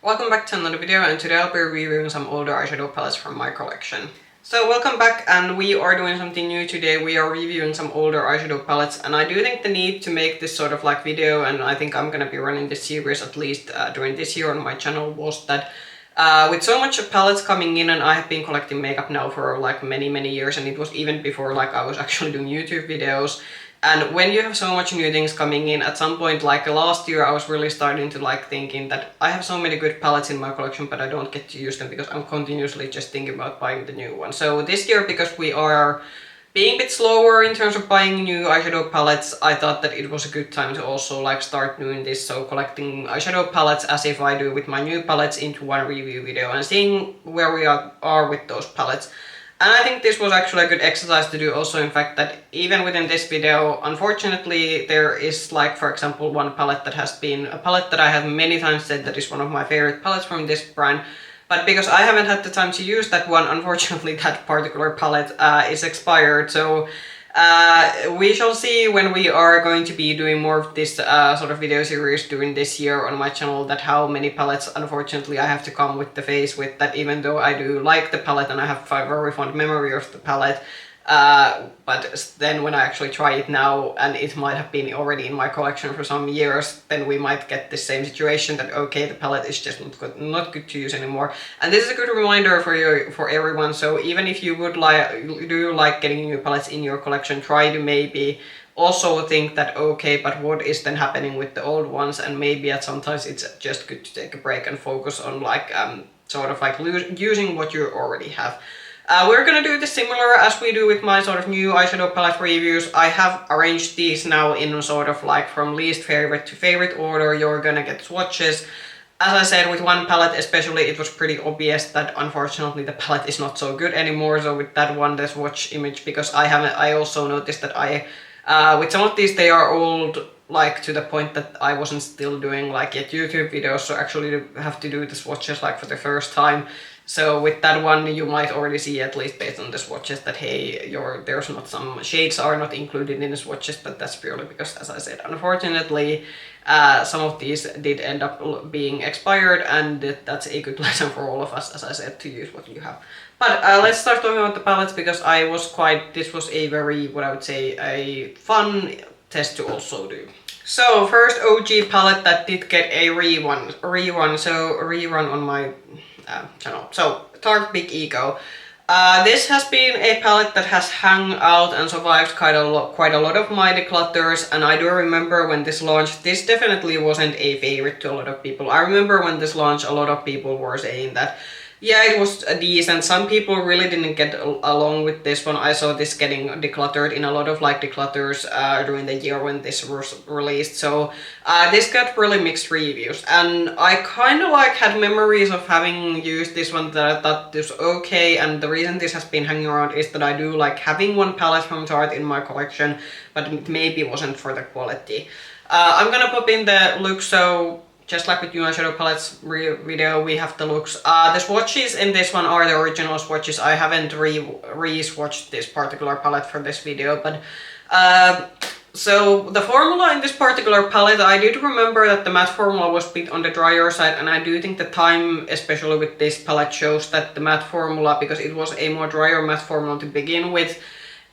Welcome back to another video, and today I'll be reviewing some older eyeshadow palettes from my collection. So welcome back, and we are doing something new today. We are reviewing some older eyeshadow palettes, and I do think the need to make this sort of like video, and I think I'm gonna be running this series at least during this year on my channel, was that with so much palettes coming in, and I have been collecting makeup now for like many years, and it was even before like I was actually doing YouTube videos. And when you have so much new things coming in, at some point, like last year, I was really starting to like thinking that I have so many good palettes in my collection, but I don't get to use them because I'm continuously just thinking about buying the new one. So this year, because we are being a bit slower in terms of buying new eyeshadow palettes, I thought that it was a good time to also like start doing this, so collecting eyeshadow palettes as if I do with my new palettes into one review video and seeing where we are with those palettes. And I think this was actually a good exercise to do also, in fact, that even within this video, unfortunately, there is like, for example, one palette that has been a palette that I have many times said that is one of my favorite palettes from this brand. But because I haven't had the time to use that one, unfortunately that particular palette is expired. So we shall see when we are going to be doing more of this sort of video series during this year on my channel, that how many palettes unfortunately I have to come with the face with, that even though I do like the palette and I have a very fond memory of the palette, but then when I actually try it now, and it might have been already in my collection for some years, then we might get the same situation that okay, the palette is just not good to use anymore. And this is a good reminder for everyone. So even if you would like getting new palettes in your collection, try to maybe also think that okay, but what is then happening with the old ones, and maybe at sometimes it's just good to take a break and focus on like sort of like using what you already have. We're gonna do this similar as we do with my sort of new eyeshadow palette reviews. I have arranged these now in sort of like from least favorite to favorite order. You're gonna get swatches. As I said, with one palette especially, it was pretty obvious that unfortunately the palette is not so good anymore. So with that one, the swatch image, because I also noticed that with some of these, they are old, like to the point that I wasn't still doing like yet YouTube videos, so actually have to do the swatches like for the first time. So with that one, you might already see, at least based on the swatches, that hey, there's not some shades are not included in the swatches, but that's purely because, as I said, unfortunately, some of these did end up being expired, and that's a good lesson for all of us, as I said, to use what you have. But let's start talking about the palettes, because this was a very, what I would say, a fun test to also do. So first OG palette that did get a rerun on my channel. So Tarte Big Ego. This has been a palette that has hung out and survived quite a lot of my declutters, and I do remember when this launched, this definitely wasn't a favorite to a lot of people. I remember when this launched, a lot of people were saying that yeah, it was decent. Some people really didn't get along with this one. I saw this getting decluttered in a lot of like declutters during the year when this was released. So this got really mixed reviews, and I kind of like had memories of having used this one that I thought this was okay. And the reason this has been hanging around is that I do like having one palette from Tarte in my collection, but it maybe wasn't for the quality. I'm gonna pop in the look. So just like with new eyeshadow palettes video, we have the looks. The swatches in this one are the original swatches. I haven't re-swatched this particular palette for this video, but so the formula in this particular palette, I did remember that the matte formula was a bit on the drier side, and I do think the time, especially with this palette, shows that the matte formula, because it was a more drier matte formula to begin with,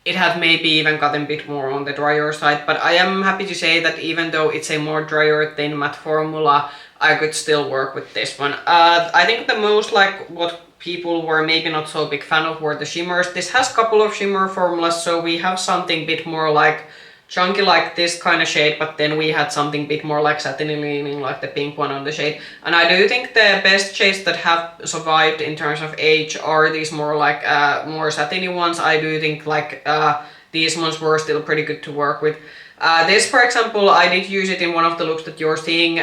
it had maybe even gotten a bit more on the drier side. But I am happy to say that even though it's a more drier thin matte formula, I could still work with this one. I think the most like what people were maybe not so big fan of were the shimmers. This has a couple of shimmer formulas, so we have something a bit more like chunky like this kind of shade, but then we had something a bit more like satiny leaning like the pink one on the shade. And I do think the best shades that have survived in terms of age are these more like more satiny ones. I do think like these ones were still pretty good to work with. This, for example, I did use it in one of the looks that you're seeing.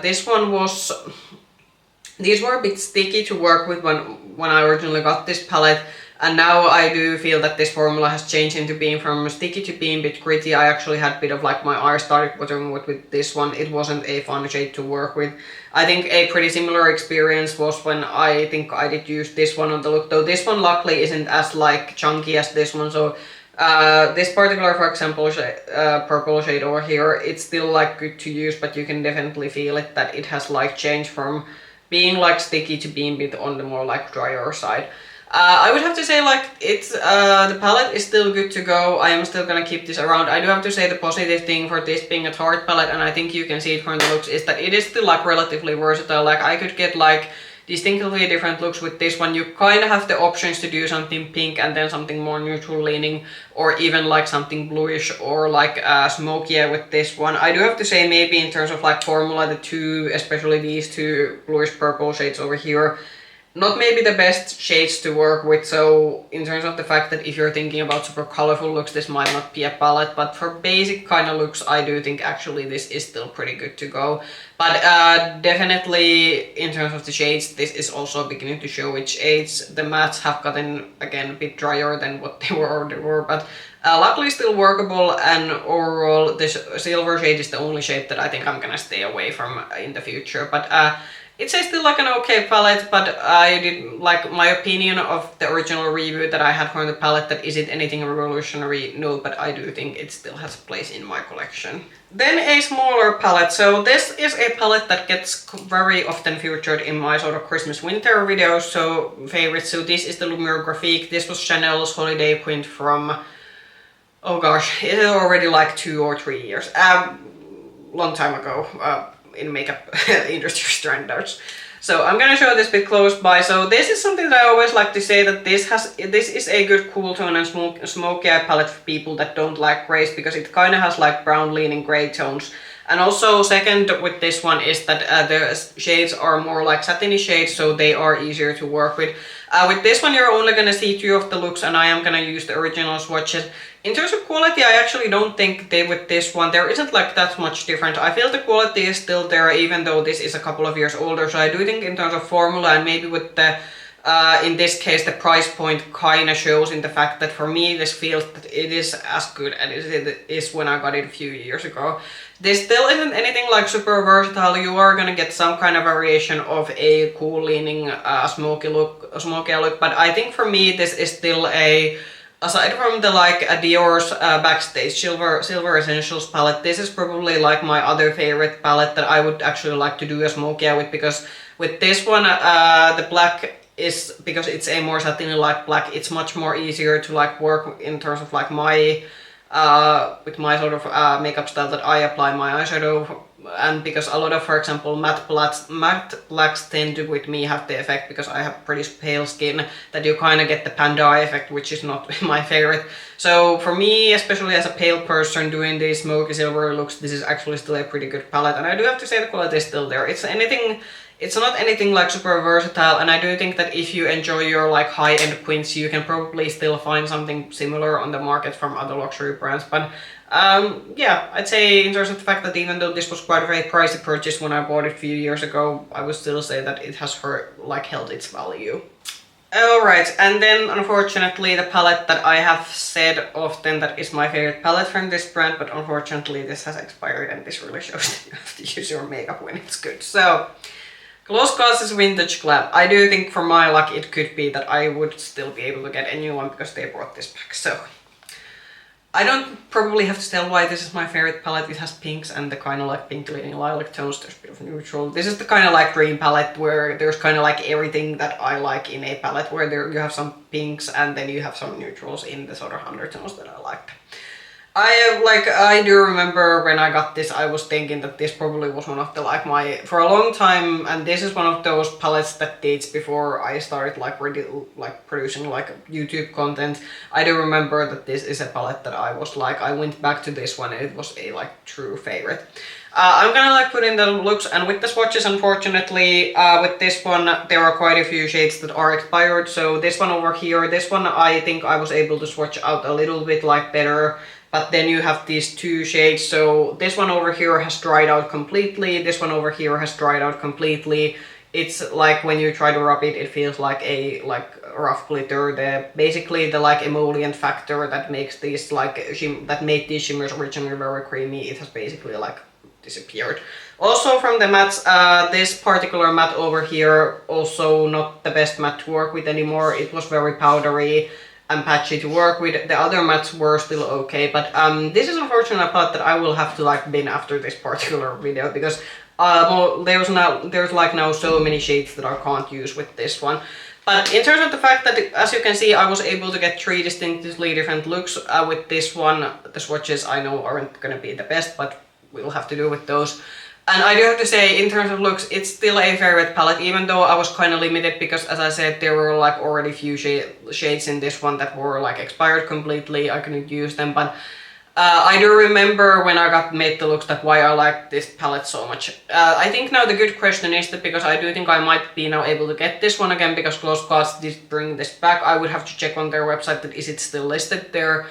These were a bit sticky to work with when I originally got this palette. And now I do feel that this formula has changed into being from sticky to being a bit gritty. I actually had a bit of like my eyes started watering with this one. It wasn't a fun shade to work with. I think a pretty similar experience was when I think I did use this one on the look, though this one luckily isn't as like chunky as this one. So this particular, for example, purple shade over here, it's still like good to use, but you can definitely feel it that it has like changed from being like sticky to being a bit on the more like drier side. I would have to say like it's the palette is still good to go. I am still gonna keep this around. I do have to say the positive thing for this being a Tarte palette, and I think you can see it from the looks, is that it is still like relatively versatile. Like I could get like distinctly different looks with this one. You kind of have the options to do something pink and then something more neutral leaning, or even like something bluish or like smokier with this one. I do have to say maybe in terms of like formula, the two, especially these two bluish purple shades over here, not maybe the best shades to work with, so in terms of the fact that if you're thinking about super colorful looks, this might not be a palette, but for basic kind of looks, I do think actually this is still pretty good to go. But definitely in terms of the shades, this is also beginning to show its shades. The mattes have gotten, again, a bit drier than what they were, but luckily still workable, and overall this silver shade is the only shade that I think I'm gonna stay away from in the future. But it's still like an okay palette, but I did like my opinion of the original review that I had from the palette, that is it anything revolutionary? No, but I do think it still has a place in my collection. Then a smaller palette. So this is a palette that gets very often featured in my sort of Christmas winter videos, so favorites. So this is the Lumiere Graphique. This was Chanel's holiday print from, oh gosh, it is already like 2 or 3 years. Long time ago. In makeup industry standards. So I'm gonna show this bit close by. So this is something that I always like to say, that this is a good cool tone and smoky eye palette for people that don't like grays, because it kind of has like brown leaning gray tones. And also second with this one is that the shades are more like satiny shades, so they are easier to work with. With this one you're only gonna see 2 of the looks, and I am gonna use the original swatches. In terms of quality, I actually don't think with this one, there isn't like that much different. I feel the quality is still there, even though this is a couple of years older. So I do think in terms of formula, and maybe with the, in this case, the price point kind of shows in the fact that for me, this feels that it is as good as it is when I got it a few years ago. This still isn't anything like super versatile. You are gonna get some kind of variation of a cool leaning smoky look, but I think for me, this is still a, aside from the like Dior's Backstage Silver Essentials palette, this is probably like my other favorite palette that I would actually like to do a smoky eye with, because with this one the black is, because it's a more satiny light black, it's much more easier to like work in terms of like my with my sort of makeup style that I apply my eyeshadow. And because a lot of, for example, matte blacks tend to, with me, have the effect, because I have pretty pale skin, that you kind of get the panda eye effect, which is not my favorite. So for me, especially as a pale person doing these smoky silver looks, this is actually still a pretty good palette. And I do have to say the quality is still there. It's not anything like super versatile, and I do think that if you enjoy your like high-end quints, you can probably still find something similar on the market from other luxury brands. But yeah, I'd say in terms of the fact that even though this was quite a very pricey purchase when I bought it a few years ago, I would still say that it has held its value. Alright, and then unfortunately the palette that I have said often that is my favorite palette from this brand, but unfortunately this has expired, and this really shows that you have to use your makeup when it's good. So Glossgods' Vintage Glam. I do think for my luck it could be that I would still be able to get a new one, because they brought this back. So I don't probably have to tell why this is my favorite palette. It has pinks and the kind of like pink leaning lilac tones. There's a bit of neutral. This is the kind of like dream palette where there's kind of like everything that I like in a palette, where you have some pinks and then you have some neutrals in the sort of undertones that I liked. I do remember when I got this, I was thinking that this probably was one of the like my, for a long time, and this is one of those palettes that dates before I started like producing like YouTube content. I do remember that this is a palette that I was like, I went back to this one and it was a like true favorite. I'm gonna like put in the looks, and with the swatches, unfortunately, with this one there are quite a few shades that are expired. So this one over here, this one I think I was able to swatch out a little bit like better. But then you have these 2 shades, so this one over here has dried out completely, this one over here has dried out completely. It's like when you try to rub it, it feels like a rough glitter. Basically the like emollient factor that makes these like that made these shimmers originally very creamy, it has basically like disappeared. Also from the mattes, this particular matte over here, also not the best matte to work with anymore. It was very powdery and patchy to work with. The other mattes were still okay, but this is unfortunately a palette that I will have to like bin after this particular video, because There's like now so many shades that I can't use with this one. But in terms of the fact that, as you can see, I was able to get 3 distinctly different looks with this one. The swatches I know aren't gonna be the best, but we'll have to do with those. And I do have to say, in terms of looks, it's still a favorite palette, even though I was kind of limited because, as I said, there were like already few shades in this one that were like expired completely. I couldn't use them, but I do remember when I got made the looks that why I like this palette so much. I think now the good question is that because I do think I might be now able to get this one again because Glossgods did bring this back. I would have to check on their website that is it still listed there.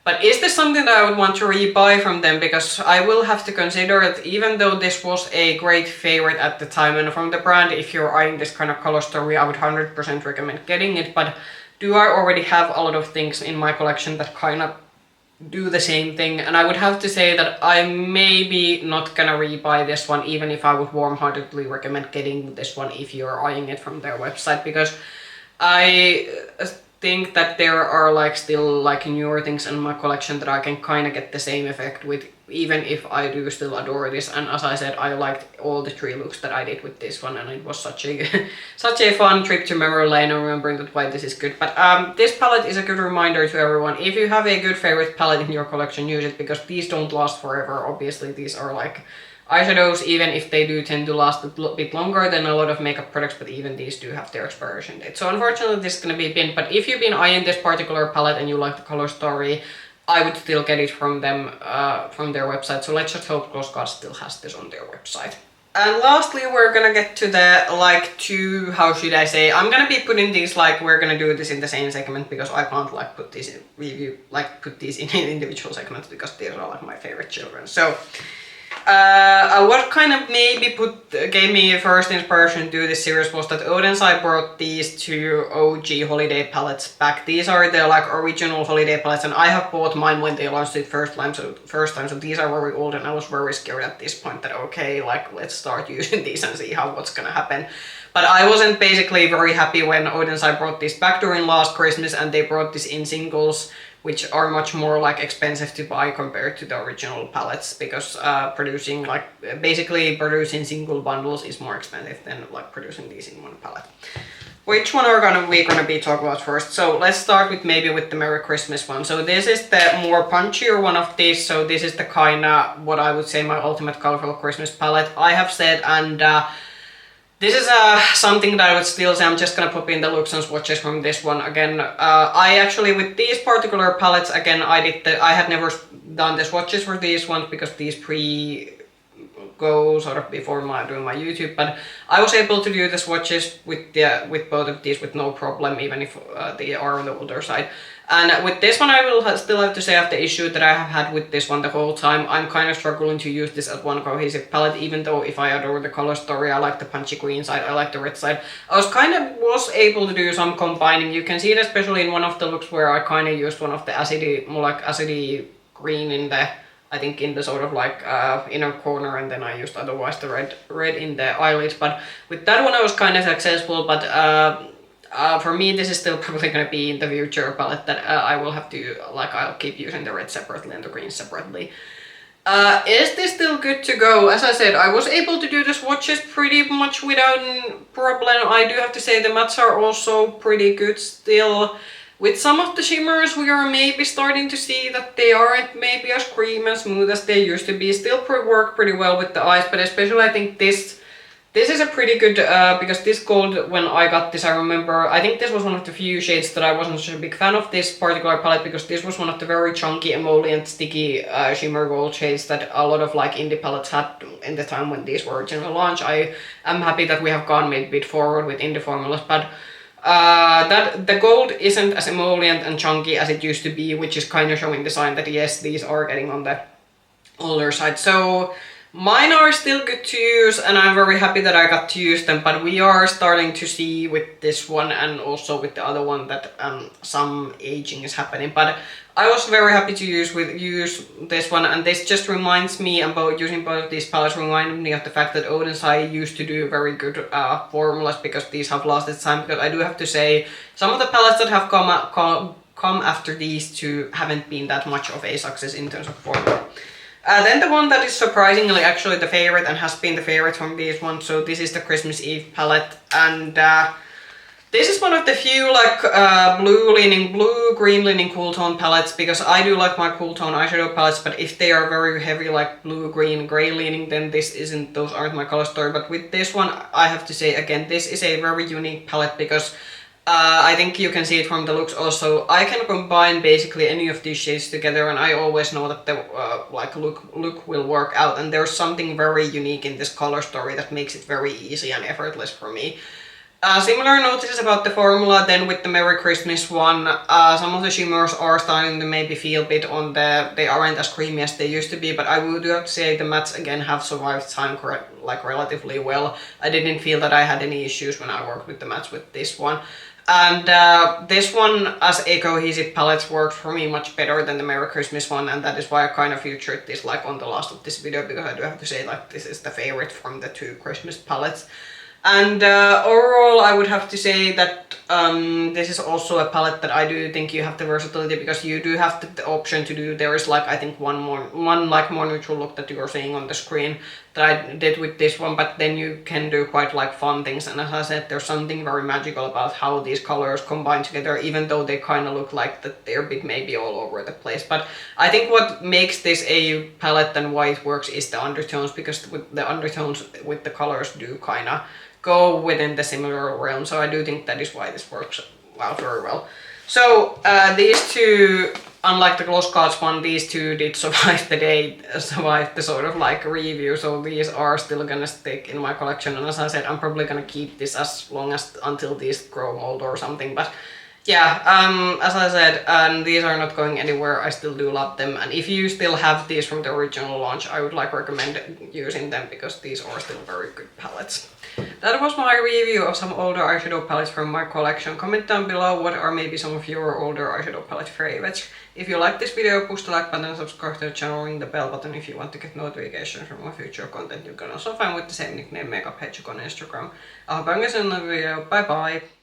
But is this something that I would want to rebuy from them? Because I will have to consider it, even though this was a great favorite at the time. And from the brand, if you're eyeing this kind of color story, I would 100% recommend getting it. But do I already have a lot of things in my collection that kind of do the same thing? And I would have to say that I'm maybe not gonna rebuy this one, even if I would warm-heartedly recommend getting this one if you're eyeing it from their website. Because I think that there are like still like newer things in my collection that I can kind of get the same effect with, even if I do still adore this. And as I said, I liked all the 3 looks that I did with this one, and it was such a such a fun trip to memory lane and remembering that why this is good. But this palette is a good reminder to everyone. If you have a good favorite palette in your collection, use it, because these don't last forever. Obviously, these are like eyeshadows, even if they do tend to last a bit longer than a lot of makeup products, but even these do have their expiration date. So unfortunately this is gonna be bin, but if you've been eyeing this particular palette and you like the color story, I would still get it from them, from their website. So let's just hope Glossgods still has this on their website. And lastly, we're gonna get to the like 2, how should I say, I'm gonna be putting these like, we're gonna do this in the same segment because I can't like put these in review, like put these in individual segments because these are like my favorite children. So what kind of maybe gave me first inspiration to do this series was that Oden's I brought these 2 OG holiday palettes back. These are the like original holiday palettes, and I have bought mine when they launched it first time. So these are very old, and I was very scared at this point that okay, like let's start using these and see what's gonna happen. But I wasn't basically very happy when Oden's I brought this back during last Christmas, and they brought this in singles, which are much more like expensive to buy compared to the original palettes, because basically producing single bundles is more expensive than like producing these in one palette. Which one are we gonna be talking about first? So let's start with maybe with the Merry Christmas one. So this is the more punchier one of these. So this is the kind of what I would say my ultimate colorful Christmas palette. I have said, and this is something that I would still say. I'm just gonna pop in the looks and swatches from this one again. I actually, with these particular palettes, again, I had never done the swatches for these ones because these go sort of before doing my YouTube, but I was able to do the swatches with both of these with no problem, even if they are on the older side. And with this one, I will still have to say I have the issue that I have had with this one the whole time. I'm kind of struggling to use this as one cohesive palette, even though if I adore the color story, I like the punchy green side, I like the red side. I was able to do some combining. You can see it especially in one of the looks where I kind of used one of the more like acidy green in the, I think in the sort of like inner corner, and then I used otherwise the red in the eyelids. But with that one I was kind of successful, but for me this is still probably going to be in the future palette that I will have to, like, I'll keep using the red separately and the green separately. Is this still good to go? As I said, I was able to do the swatches pretty much without problem. I do have to say the mattes are also pretty good still. With some of the shimmers, we are maybe starting to see that they aren't maybe as cream and smooth as they used to be. Still work pretty well with the eyes, but especially I think this is a pretty good, because this gold, when I got this, I remember, I think this was one of the few shades that I wasn't such a big fan of this particular palette, because this was one of the very chunky, emollient, sticky shimmer gold shades that a lot of like indie palettes had in the time when these were originally launched. I am happy that we have gone maybe a bit forward with indie formulas, but that the gold isn't as emollient and chunky as it used to be, which is kind of showing the sign that yes, these are getting on the older side. So mine are still good to use, and I'm very happy that I got to use them, but we are starting to see with this one and also with the other one that some aging is happening. But I was very happy to use this one, and this just reminds me about using both of these palettes, reminded me of the fact that Oden's I used to do very good formulas, because these have lasted time. Because I do have to say, some of the palettes that have come after these two haven't been that much of a success in terms of formula. Then the one that is surprisingly actually the favorite and has been the favorite from these ones, so this is the Christmas Eve palette, and this is one of the few like blue-green leaning cool tone palettes, because I do like my cool tone eyeshadow palettes, but if they are very heavy like blue-green gray leaning, then those aren't my color story. But with this one, I have to say again, this is a very unique palette, because I think you can see it from the looks also. I can combine basically any of these shades together, and I always know that the like look will work out, and there's something very unique in this color story that makes it very easy and effortless for me. Similar notices about the formula then with the Merry Christmas one. Some of the shimmers are starting to maybe feel a bit on they aren't as creamy as they used to be, but I would have to say the mattes again have survived time like relatively well. I didn't feel that I had any issues when I worked with the mattes with this one. And this one as a cohesive palette works for me much better than the Merry Christmas one, and that is why I kind of featured this like on the last of this video, because I do have to say like this is the favorite from the two Christmas palettes. And overall, I would have to say that this is also a palette that I do think you have the versatility, because you do have the option to do, there is like I think one like more neutral look that you are seeing on the screen that I did with this one, but then you can do quite like fun things, and as I said, there's something very magical about how these colors combine together, even though they kind of look like that they're a bit maybe all over the place. But I think what makes this a palette and why it works is the undertones, because with the undertones with the colors do kind of go within the similar realm, so I do think that is why this works out very well. So these two, unlike the Glossgods one, these two did survive the day, survive the sort of like review, so these are still gonna stick in my collection, and as I said, I'm probably gonna keep this as long as until these grow mold or something. But yeah, as I said, these are not going anywhere. I still do love them, and if you still have these from the original launch, I would like recommend using them, because these are still very good palettes. That was my review of some older eyeshadow palettes from my collection. Comment down below what are maybe some of your older eyeshadow palette favorites. If you like this video, push the like button and subscribe to the channel, ring the bell button if you want to get notifications from my future content. You can also find with the same nickname Makeup Hedgehog on Instagram. I hope you enjoyed the video. Bye bye!